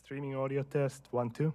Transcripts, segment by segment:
Streaming audio test, 1, 2.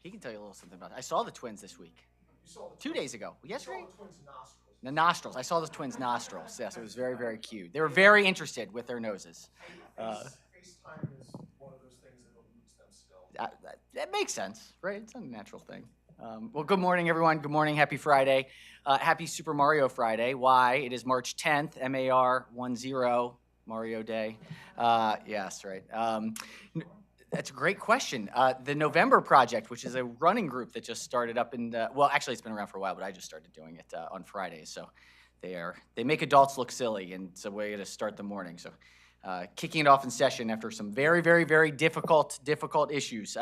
He can tell you a little something about it. I saw the twins this week. You saw the 2 days ago. Yesterday? You saw the twins' nostrils. The nostrils. I saw the twins' nostrils. Yes, it was very, very cute. They were very interested with their noses. FaceTime is one of those things that eludes them still. That makes sense, right? It's a natural thing. Well, good morning, everyone. Good morning. Happy Friday. Happy Super Mario Friday. Why? It is March 10th, MAR10, Mario Day. Yes, right. That's a great question. The November Project, which is a running group that just started up in, well, actually it's been around for a while, but I just started doing it on Fridays. So they make adults look silly, and it's a way to start the morning. So kicking it off in session after some very, very, very difficult issues.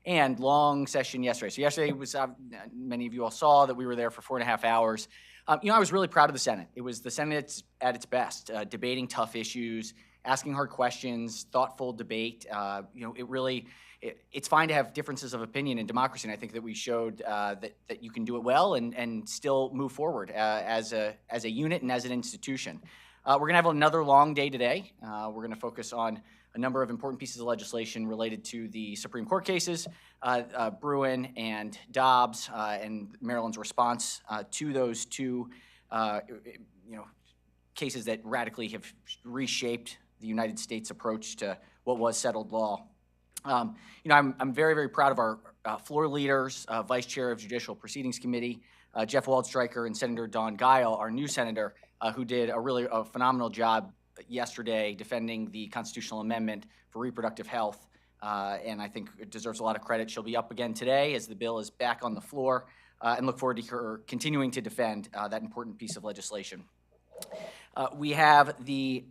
And long session yesterday. So yesterday was, many of you all saw that we were there for 4.5 hours. I was really proud of the Senate. It was the Senate at its best, debating tough issues, asking hard questions, thoughtful debate. It's fine to have differences of opinion in democracy, and I think that we showed that you can do it well and still move forward as a unit and as an institution. We're going to have another long day today. We're going to focus on a number of important pieces of legislation related to the Supreme Court cases, Bruen and Dobbs, and Maryland's response to those two, cases that radically have reshaped the United States approach to what was settled law. I'm very, very proud of our floor leaders, Vice Chair of Judicial Proceedings Committee, Jeff Waldstreicher, and Senator Don Geil, our new senator, who did a phenomenal job yesterday defending the constitutional amendment for reproductive health, and I think it deserves a lot of credit. She'll be up again today as the bill is back on the floor, and look forward to her continuing to defend that important piece of legislation. We have the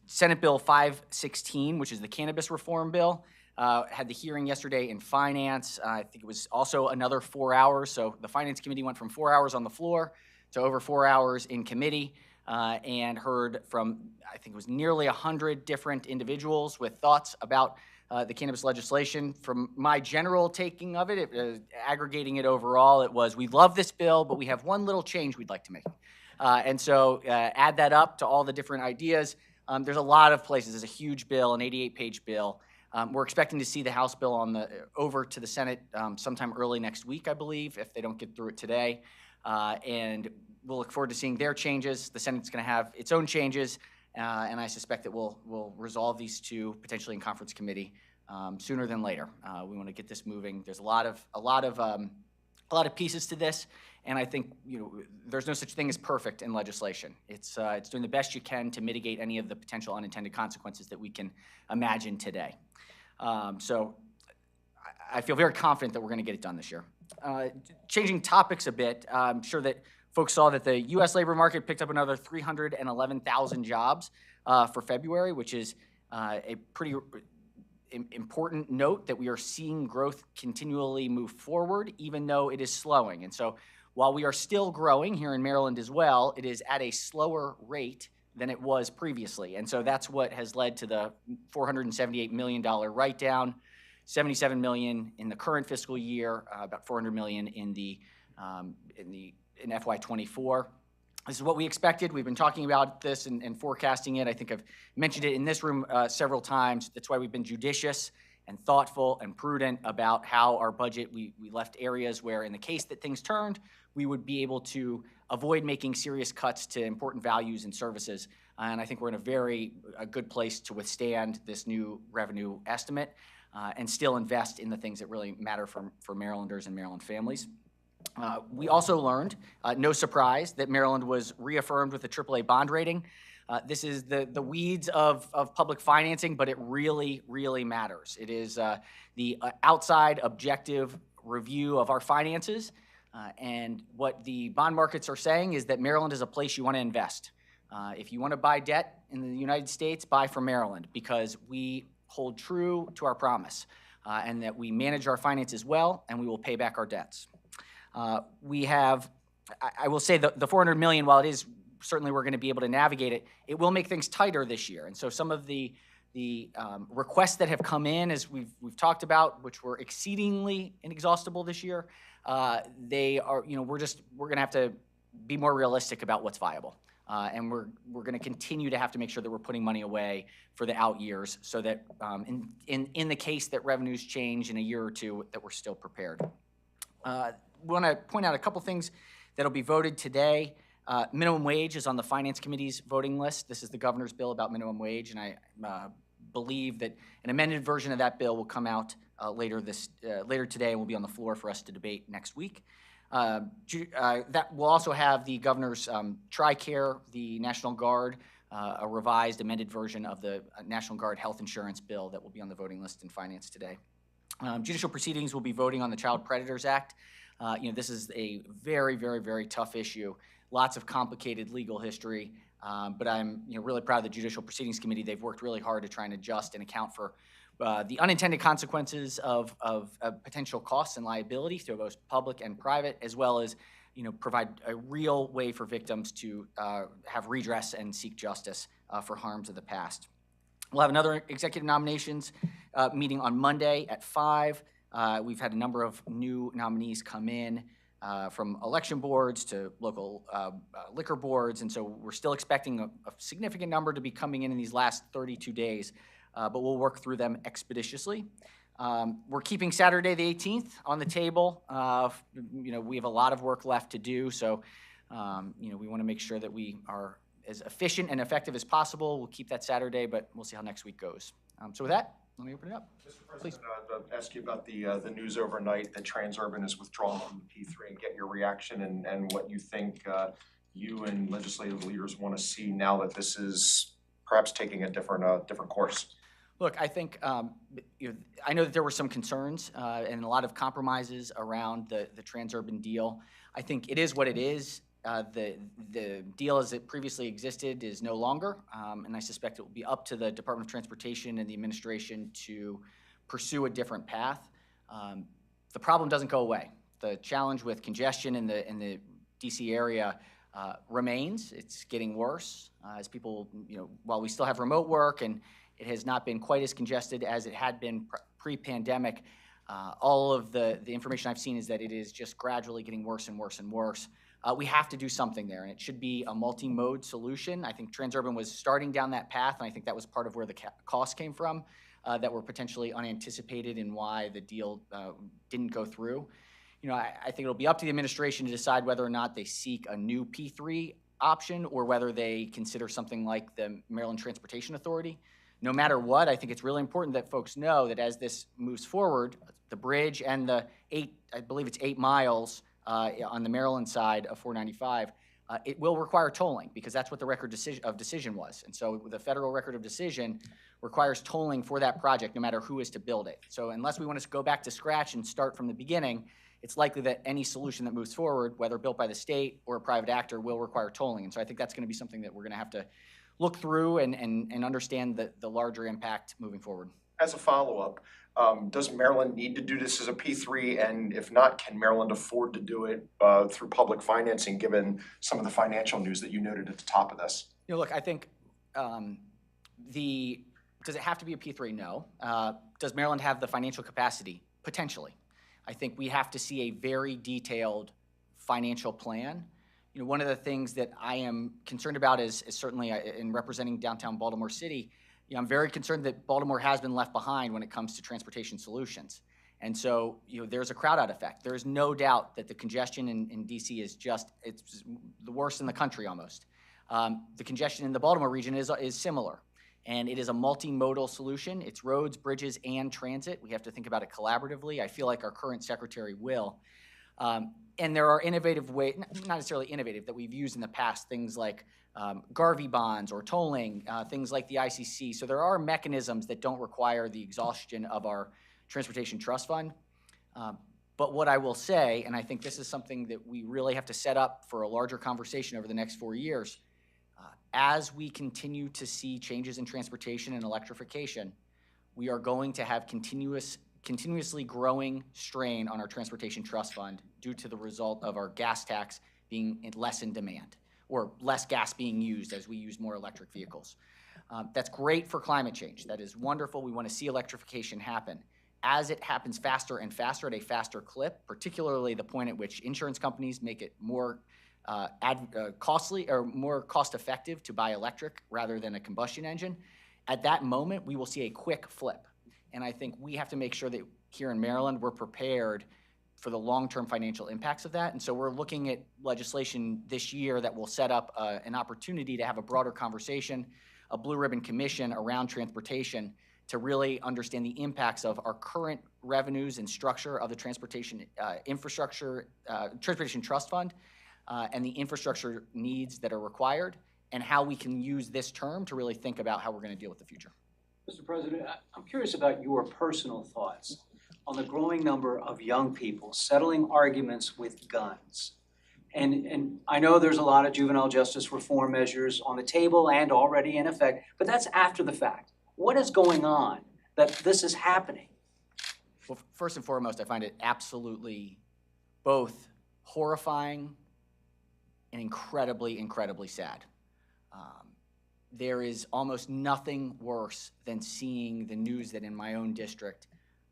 Senate Bill 516, which is the cannabis reform bill. Had the hearing yesterday in Finance. I think it was also another 4 hours. So the Finance Committee went from 4 hours on the floor to over 4 hours in committee, and heard from, I think it was nearly 100 different individuals with thoughts about the cannabis legislation. From my general taking of it, aggregating it overall, it was, we love this bill, but we have one little change we'd like to make. And so add that up to all the different ideas. There's a lot of places. There's a huge bill, an 88-page bill. We're expecting to see the House bill over to the Senate sometime early next week, I believe, if they don't get through it today. And we'll look forward to seeing their changes. The Senate's going to have its own changes, and I suspect that we'll resolve these two potentially in conference committee sooner than later. We want to get this moving. There's a lot of pieces to this, and I think there's no such thing as perfect in legislation. It's doing the best you can to mitigate any of the potential unintended consequences that we can imagine today. So I feel very confident that we're going to get it done this year. Changing topics a bit, I'm sure that folks saw that the U.S. labor market picked up another 311,000 jobs for February, which is a pretty important note that we are seeing growth continually move forward, even though it is slowing. And so while we are still growing here in Maryland as well, it is at a slower rate than it was previously. And so that's what has led to the $478 million write-down, $77 million in the current fiscal year, about $400 million in FY24. This is what we expected. We've been talking about this and forecasting it. I think I've mentioned it in this room several times. That's why we've been judicious and thoughtful and prudent about how our budget, we left areas where in the case that things turned, we would be able to avoid making serious cuts to important values and services. And I think we're in a good place to withstand this new revenue estimate and still invest in the things that really matter for Marylanders and Maryland families. We also learned, no surprise, that Maryland was reaffirmed with a AAA bond rating. This is the weeds of public financing, but it really, really matters. It is the outside objective review of our finances. And what the bond markets are saying is that Maryland is a place you want to invest. If you want to buy debt in the United States, buy from Maryland, because we hold true to our promise and that we manage our finances well and we will pay back our debts. We have, I will say the $400 million, while it is certainly we're going to be able to navigate it, it will make things tighter this year. And so some of the requests that have come in, as we've talked about, which were exceedingly inexhaustible this year, they are, we're going to have to be more realistic about what's viable. And we're going to continue to have to make sure that we're putting money away for the out years so that in the case that revenues change in a year or two, that we're still prepared. We want to point out a couple things that'll be voted today. Minimum wage is on the Finance Committee's voting list. This is the governor's bill about minimum wage, and I believe that an amended version of that bill will come out later today and will be on the floor for us to debate next week. That will also have the governor's TRICARE, the National Guard, a revised amended version of the National Guard health insurance bill that will be on the voting list in Finance today. Judicial proceedings will be voting on the Child Predators Act. This is a very, very, very tough issue. Lots of complicated legal history, but I'm really proud of the Judicial Proceedings Committee. They've worked really hard to try and adjust and account for the unintended consequences of potential costs and liability through both public and private, as well as provide a real way for victims to have redress and seek justice for harms of the past. We'll have another executive nominations meeting on Monday at 5. We've had a number of new nominees come in from election boards to local liquor boards, and so we're still expecting a significant number to be coming in these last 32 days, but we'll work through them expeditiously. We're keeping Saturday the 18th on the table. We have a lot of work left to do, so we want to make sure that we are as efficient and effective as possible. We'll keep that Saturday, but we'll see how next week goes. So with that, let me open it up. Mr. President, I'll ask you about the news overnight that Transurban is withdrawn from the P3 and get your reaction and what you think you and legislative leaders want to see now that this is perhaps taking a different course. Look, I think I know that there were some concerns and a lot of compromises around the Transurban deal. I think it is what it is. The deal as it previously existed is no longer, and I suspect it will be up to the Department of Transportation and the administration to pursue a different path. The problem doesn't go away. The challenge with congestion in the DC area remains. It's getting worse as people, while we still have remote work and it has not been quite as congested as it had been pre-pandemic, all of the information I've seen is that it is just gradually getting worse and worse and worse. We have to do something there, and it should be a multi-mode solution. I think Transurban was starting down that path, and I think that was part of where the costs came from that were potentially unanticipated and why the deal didn't go through. I think it'll be up to the administration to decide whether or not they seek a new P3 option or whether they consider something like the Maryland Transportation Authority. No matter what, I think it's really important that folks know that as this moves forward, the bridge and the 8 miles on the Maryland side of 495, it will require tolling because that's what the record of decision was. And so the federal record of decision requires tolling for that project no matter who is to build it. So unless we want to go back to scratch and start from the beginning, it's likely that any solution that moves forward, whether built by the state or a private actor, will require tolling. And so I think that's going to be something that we're going to have to look through and understand the larger impact moving forward. As a follow-up, does Maryland need to do this as a P3? And if not, can Maryland afford to do it through public financing, given some of the financial news that you noted at the top of this? Look, I think does it have to be a P3? No. Does Maryland have the financial capacity? Potentially. I think we have to see a very detailed financial plan. One of the things that I am concerned about is certainly in representing downtown Baltimore City, I'm very concerned that Baltimore has been left behind when it comes to transportation solutions. And so, there's a crowd out effect. There's no doubt that the congestion in DC is it's the worst in the country almost. The congestion in the Baltimore region is similar. And it is a multimodal solution. It's roads, bridges, and transit. We have to think about it collaboratively. I feel like our current secretary will. And there are innovative ways, not necessarily innovative, that we've used in the past, things like Garvey bonds or tolling, things like the ICC. So there are mechanisms that don't require the exhaustion of our Transportation Trust Fund. But what I will say, and I think this is something that we really have to set up for a larger conversation over the next 4 years, as we continue to see changes in transportation and electrification, we are going to have continuously growing strain on our Transportation Trust Fund due to the result of our gas tax being less in demand or less gas being used as we use more electric vehicles. That's great for climate change. That is wonderful. We want to see electrification happen. As it happens faster and faster at a faster clip, particularly the point at which insurance companies make it more costly or more cost-effective to buy electric rather than a combustion engine, at that moment, we will see a quick flip. And I think we have to make sure that here in Maryland, we're prepared for the long-term financial impacts of that. And so we're looking at legislation this year that will set up an opportunity to have a broader conversation, a blue ribbon commission around transportation to really understand the impacts of our current revenues and structure of the transportation transportation trust fund, and the infrastructure needs that are required, and how we can use this term to really think about how we're going to deal with the future. Mr. President, I'm curious about your personal thoughts on the growing number of young people settling arguments with guns. And I know there's a lot of juvenile justice reform measures on the table and already in effect, but that's after the fact. What is going on that this is happening? Well, first and foremost, I find it absolutely both horrifying and incredibly, incredibly sad. There is almost nothing worse than seeing the news that in my own district,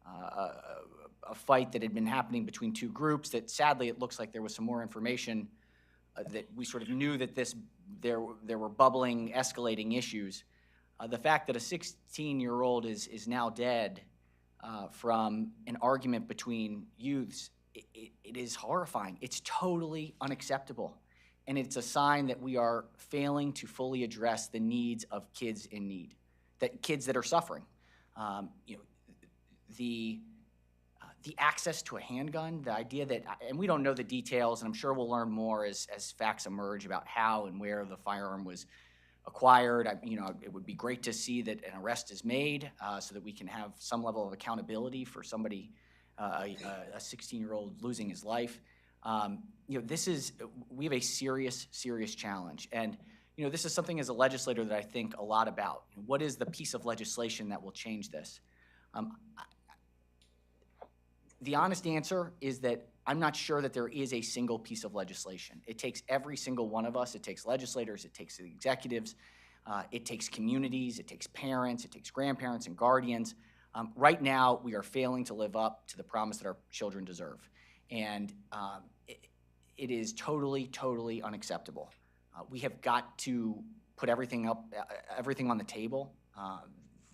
a fight that had been happening between two groups that sadly it looks like there was some more information that we sort of knew that there were bubbling, escalating issues. The fact that a 16-year-old is now dead from an argument between youths, it is horrifying. It's totally unacceptable. And it's a sign that we are failing to fully address the needs of kids in need, that kids that are suffering. The access to a handgun, the idea that, and we don't know the details, and I'm sure we'll learn more as facts emerge about how and where the firearm was acquired. It would be great to see that an arrest is made so that we can have some level of accountability for somebody, a 16-year-old losing his life. We have a serious, serious challenge. And, this is something as a legislator that I think a lot about. What is the piece of legislation that will change this? The honest answer is that I'm not sure that there is a single piece of legislation. It takes every single one of us. It takes legislators, it takes the executives, it takes communities, it takes parents, it takes grandparents and guardians. Right now, we are failing to live up to the promise that our children deserve. And it is totally, totally unacceptable. We have got to put everything on the table.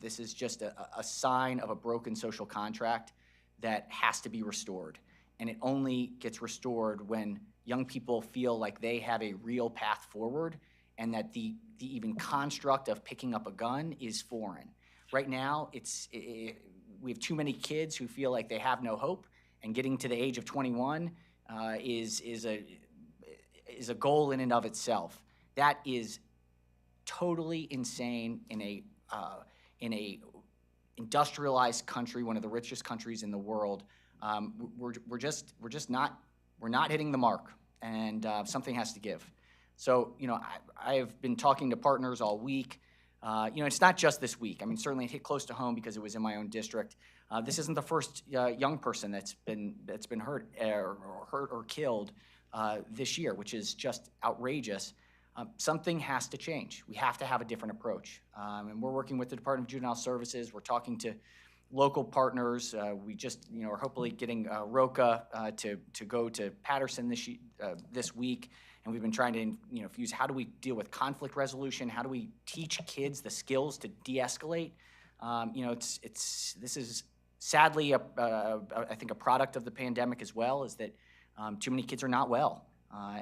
This is just a sign of a broken social contract that has to be restored. And it only gets restored when young people feel like they have a real path forward and that the even construct of picking up a gun is foreign. Right now, we have too many kids who feel like they have no hope, and getting to the age of 21 is a goal in and of itself. That is totally insane in a industrialized country, one of the richest countries in the world. We're not hitting the mark, and something has to give. So, I have been talking to partners all week. It's not just this week. I mean, certainly it hit close to home because it was in my own district. This isn't the first young person that's been hurt or killed this year, which is just outrageous. Something has to change. We have to have a different approach. And we're working with the Department of Juvenile Services. We're talking to local partners. We just, are hopefully getting ROCA to go to Patterson this week. And we've been trying to, fuse how do we deal with conflict resolution? How do we teach kids the skills to de-escalate? This is sadly, I think a product of the pandemic as well, is that too many kids are not well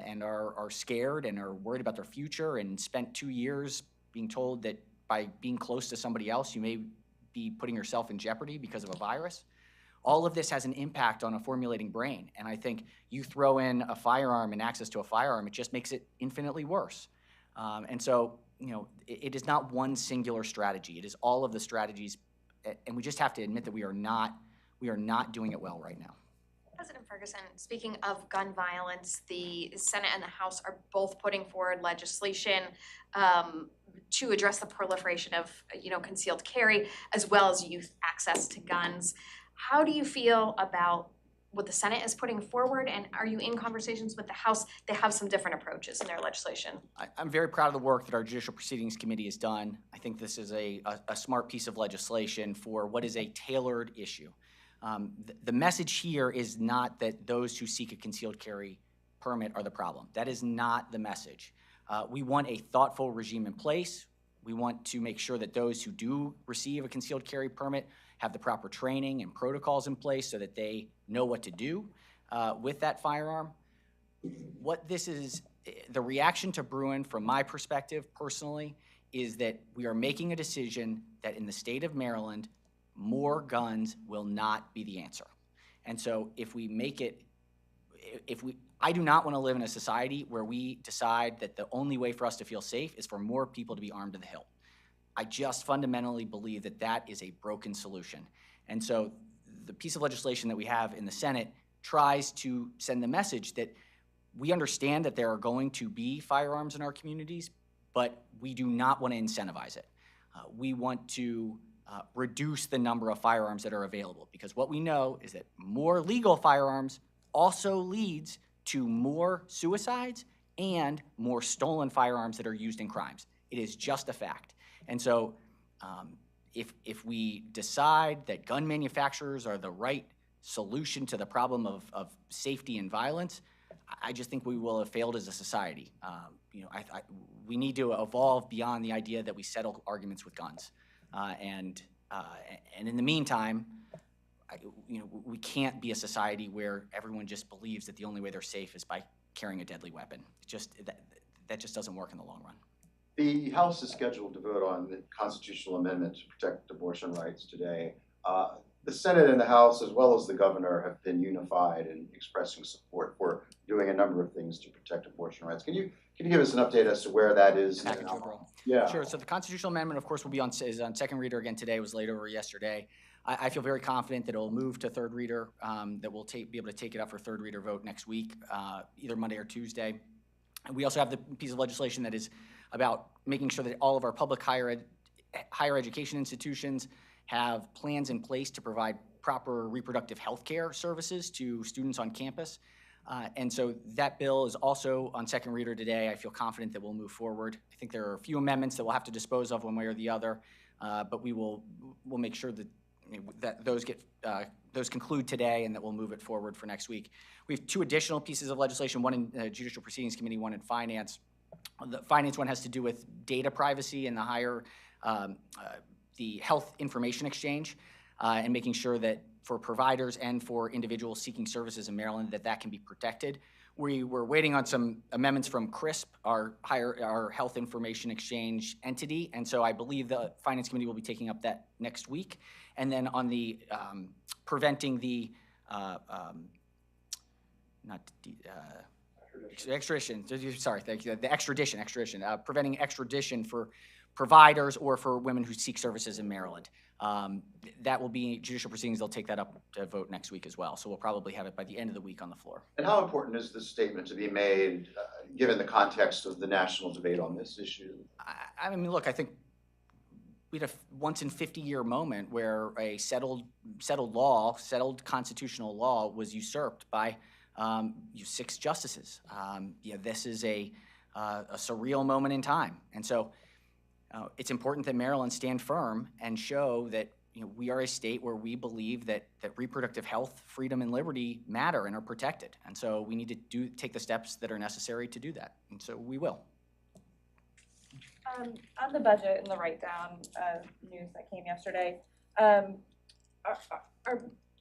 and are scared and are worried about their future, and spent 2 years being told that by being close to somebody else, you may be putting yourself in jeopardy because of a virus. All of this has an impact on a formulating brain. And I think you throw in a firearm and access to a firearm, it just makes it infinitely worse. And so, it is not one singular strategy. It is all of the strategies. And we just have to admit that we are not doing it well right now. President Ferguson, speaking of gun violence, the Senate and the House are both putting forward legislation to address the proliferation of, concealed carry, as well as youth access to guns. How do you feel about what the Senate is putting forward, and are you in conversations with the House? They have some different approaches in their legislation. I'm very proud of the work that our Judicial Proceedings Committee has done. I think this is a smart piece of legislation for what is a tailored issue. The message here is not that those who seek a concealed carry permit are the problem. That is not the message. We want a thoughtful regime in place. We want to make sure that those who do receive a concealed carry permit have the proper training and protocols in place so that they know what to do with that firearm. What this is, the reaction to Bruen, from my perspective personally, is that we are making a decision that in the state of Maryland, more guns will not be the answer. And so if we make it, I do not want to live in a society where we decide that the only way for us to feel safe is for more people to be armed to the hilt. I just fundamentally believe that that is a broken solution. And so the piece of legislation that we have in the Senate tries to send the message that we understand that there are going to be firearms in our communities, but we do not want to incentivize it. We want to reduce the number of firearms that are available, because what we know is that more legal firearms also leads to more suicides and more stolen firearms that are used in crimes. It is just a fact. And so if we decide that gun manufacturers are the right solution to the problem of safety and violence, I just think we will have failed as a society. We need to evolve beyond the idea that we settle arguments with guns. And in the meantime, we can't be a society where everyone just believes that the only way they're safe is by carrying a deadly weapon. That just doesn't work in the long run. The House is scheduled to vote on the constitutional amendment to protect abortion rights today. The Senate and the House, as well as the governor, have been unified in expressing support for doing a number of things to protect abortion rights. Can you give us an update as to where that is? Package overall. Yeah. Sure. So the constitutional amendment, of course, will be is on second reader again today. It was laid over yesterday. I feel very confident that it will move to third reader, that we'll be able to take it up for third reader vote next week, either Monday or Tuesday. And we also have the piece of legislation that is about making sure that all of our public higher education institutions have plans in place to provide proper reproductive health care services to students on campus. And so that bill is also on second reader today. I feel confident that we'll move forward. I think there are a few amendments that we'll have to dispose of one way or the other, but we'll make sure that those conclude today and that we'll move it forward for next week. We have two additional pieces of legislation, one in Judicial Proceedings Committee, one in Finance. The Finance one has to do with data privacy and the health information exchange, and making sure that for providers and for individuals seeking services in Maryland that can be protected. We were waiting on some amendments from CRISP, our health information exchange entity, and so I believe the Finance Committee will be taking up that next week. And then on the preventing the extradition. Sorry, thank you. The extradition. Preventing extradition for providers or for women who seek services in Maryland. That will be Judicial Proceedings. They'll take that up to vote next week as well. So we'll probably have it by the end of the week on the floor. And how important is this statement to be made, given the context of the national debate on this issue? I mean, look, I think we had a once in 50-year moment where a settled constitutional law was usurped by 6 justices. This is a surreal moment in time, and so it's important that Maryland stand firm and show that we are a state where we believe that reproductive health, freedom, and liberty matter and are protected, and so we need to take the steps that are necessary to do that, and so we will. On the budget and the write-down news that came yesterday, are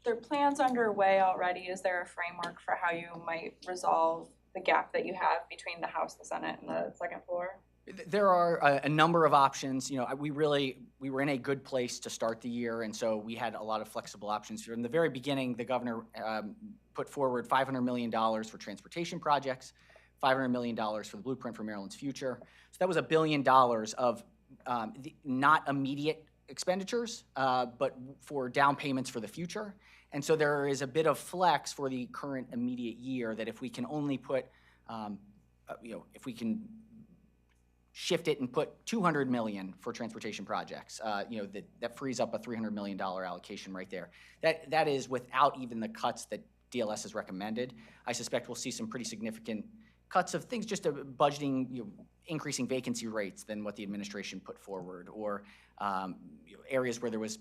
there plans underway already? Is there a framework for how you might resolve the gap that you have between the House, the Senate, and the second floor? There are a number of options. We were in a good place to start the year, and so we had a lot of flexible options. From the very beginning, the governor put forward $500 million for transportation projects, $500 million for the Blueprint for Maryland's Future. So that was $1 billion of not immediate expenditures, but for down payments for the future. And so there is a bit of flex for the current immediate year that if we can only put, if we can shift it and put $200 million for transportation projects, that frees up a $300 million allocation right there. That is without even the cuts that DLS has recommended. I suspect we'll see some pretty significant cuts of things, just budgeting, increasing vacancy rates than what the administration put forward, or areas where there was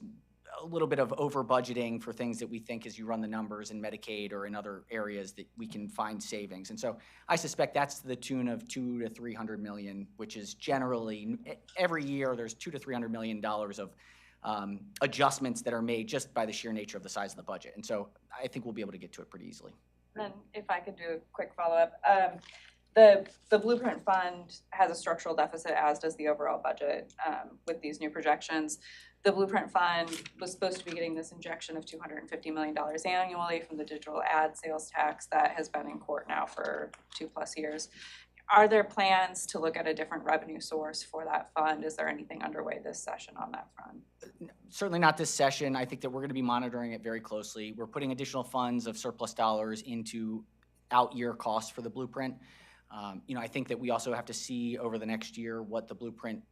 a little bit of over budgeting for things that we think as you run the numbers in Medicaid or in other areas that we can find savings. And so I suspect that's to the tune of $200 to $300 million, which is generally, every year, there's $200 to $300 million of adjustments that are made just by the sheer nature of the size of the budget. And so I think we'll be able to get to it pretty easily. Then if I could do a quick follow-up, the Blueprint Fund has a structural deficit, as does the overall budget, with these new projections. The Blueprint Fund was supposed to be getting this injection of $250 million annually from the digital ad sales tax that has been in court now for 2+ years. Are there plans to look at a different revenue source for that fund? Is there anything underway this session on that front? Certainly not this session. I think that we're going to be monitoring it very closely. We're putting additional funds of surplus dollars into out-year costs for the Blueprint. I think that we also have to see over the next year what the Blueprint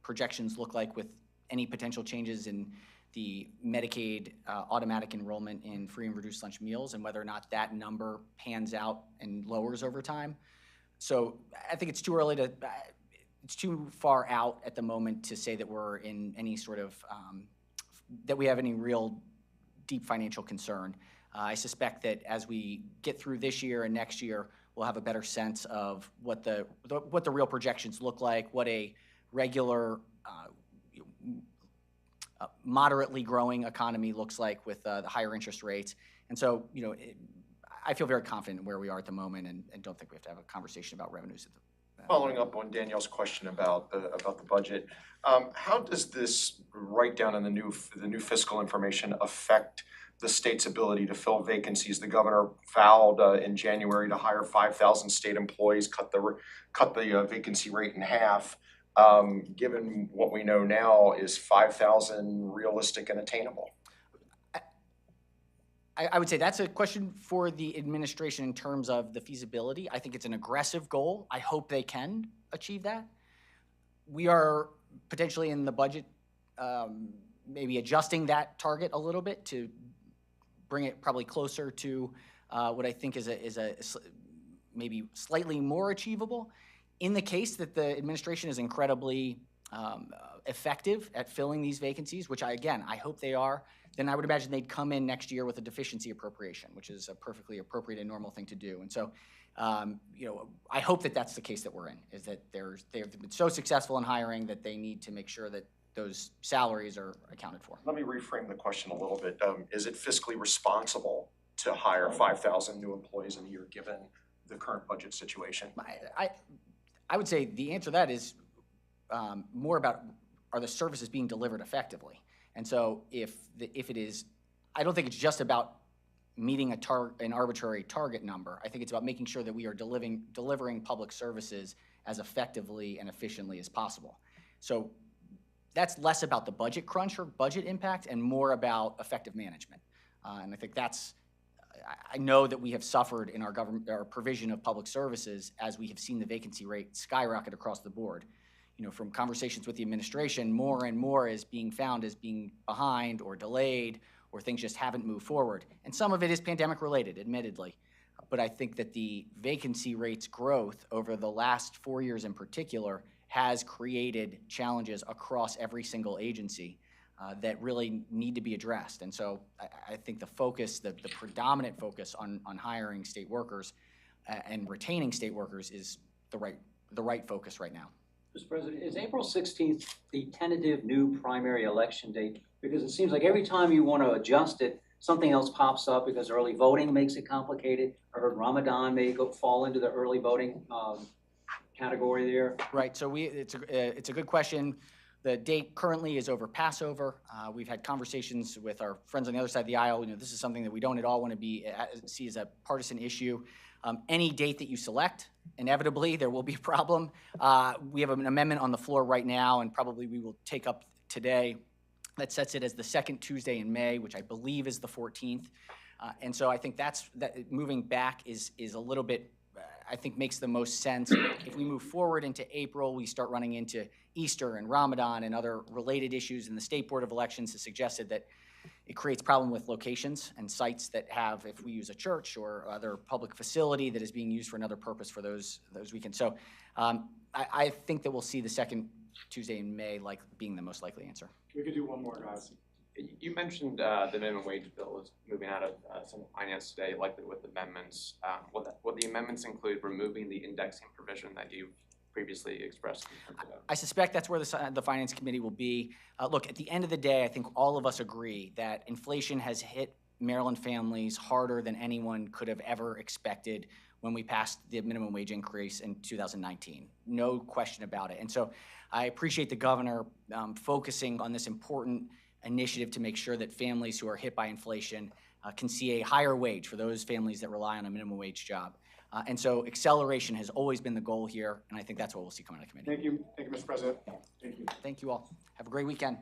projections look like with any potential changes in the Medicaid automatic enrollment in free and reduced lunch meals, and whether or not that number pans out and lowers over time. So I think it's too early to, it's too far out at the moment to say that we're in any sort of, that we have any real deep financial concern. I suspect that as we get through this year and next year, we'll have a better sense of what the real projections look like, what a regular, moderately growing economy looks like with the higher interest rates. And so, I feel very confident in where we are at the moment, and don't think we have to have a conversation about revenues. Following up on Danielle's question about the budget, how does this write down in the new fiscal information affect the state's ability to fill vacancies? The governor vowed in January to hire 5,000 state employees, cut the vacancy rate in half. Given what we know now, is 5,000 realistic and attainable? I would say that's a question for the administration in terms of the feasibility. I think it's an aggressive goal. I hope they can achieve that. We are potentially in the budget, maybe adjusting that target a little bit to bring it probably closer to what I think is a maybe slightly more achievable. In the case that the administration is incredibly effective at filling these vacancies, which I hope they are, then I would imagine they'd come in next year with a deficiency appropriation, which is a perfectly appropriate and normal thing to do. And so, I hope that that's the case that we're in, is that they've been so successful in hiring that they need to make sure that those salaries are accounted for. Let me reframe the question a little bit. Is it fiscally responsible to hire 5,000 new employees in a year, given the current budget situation? I would say the answer to that is more about, are the services being delivered effectively? And so if it is, I don't think it's just about meeting an arbitrary target number. I think it's about making sure that we are delivering public services as effectively and efficiently as possible. So that's less about the budget crunch or budget impact and more about effective management. And I think I know that we have suffered in our provision of public services as we have seen the vacancy rate skyrocket across the board. From conversations with the administration, more and more is being found as being behind or delayed, or things just haven't moved forward. And some of it is pandemic related, admittedly. But I think that the vacancy rates growth over the last 4 years in particular has created challenges across every single agency that really need to be addressed. And so I think the focus, the predominant focus on hiring state workers and retaining state workers is the right focus right now. Mr. President, is April 16th the tentative new primary election date? Because it seems like every time you want to adjust it, something else pops up because early voting makes it complicated. I heard Ramadan may fall into the early voting category there. Right, so it's a good question. The date currently is over Passover. We've had conversations with our friends on the other side of the aisle. This is something that we don't at all want to see as a partisan issue. Any date that you select, inevitably there will be a problem. We have an amendment on the floor right now, and probably we will take up today, that sets it as the second Tuesday in May, which I believe is the 14th. And so I think that moving back is a little bit, I think, makes the most sense. If we move forward into April, we start running into Easter and Ramadan and other related issues, and the State Board of Elections has suggested that it creates problem with locations and sites that have, if we use a church or other public facility that is being used for another purpose for those weekends. So I think that we'll see the second Tuesday in May being the most likely answer. We could do one more, guys. You mentioned the minimum wage bill is moving out of Senate Finance today, likely with amendments. Will the amendments include removing the indexing provision that you previously expressed in terms of? I suspect that's where the Finance Committee will be. Look, at the end of the day, I think all of us agree that inflation has hit Maryland families harder than anyone could have ever expected when we passed the minimum wage increase in 2019. No question about it. And so I appreciate the governor focusing on this important initiative to make sure that families who are hit by inflation can see a higher wage for those families that rely on a minimum wage job. And so acceleration has always been the goal here, and I think that's what we'll see coming out of committee. Thank you, Mr. President. Thank you. Thank you all. Have a great weekend.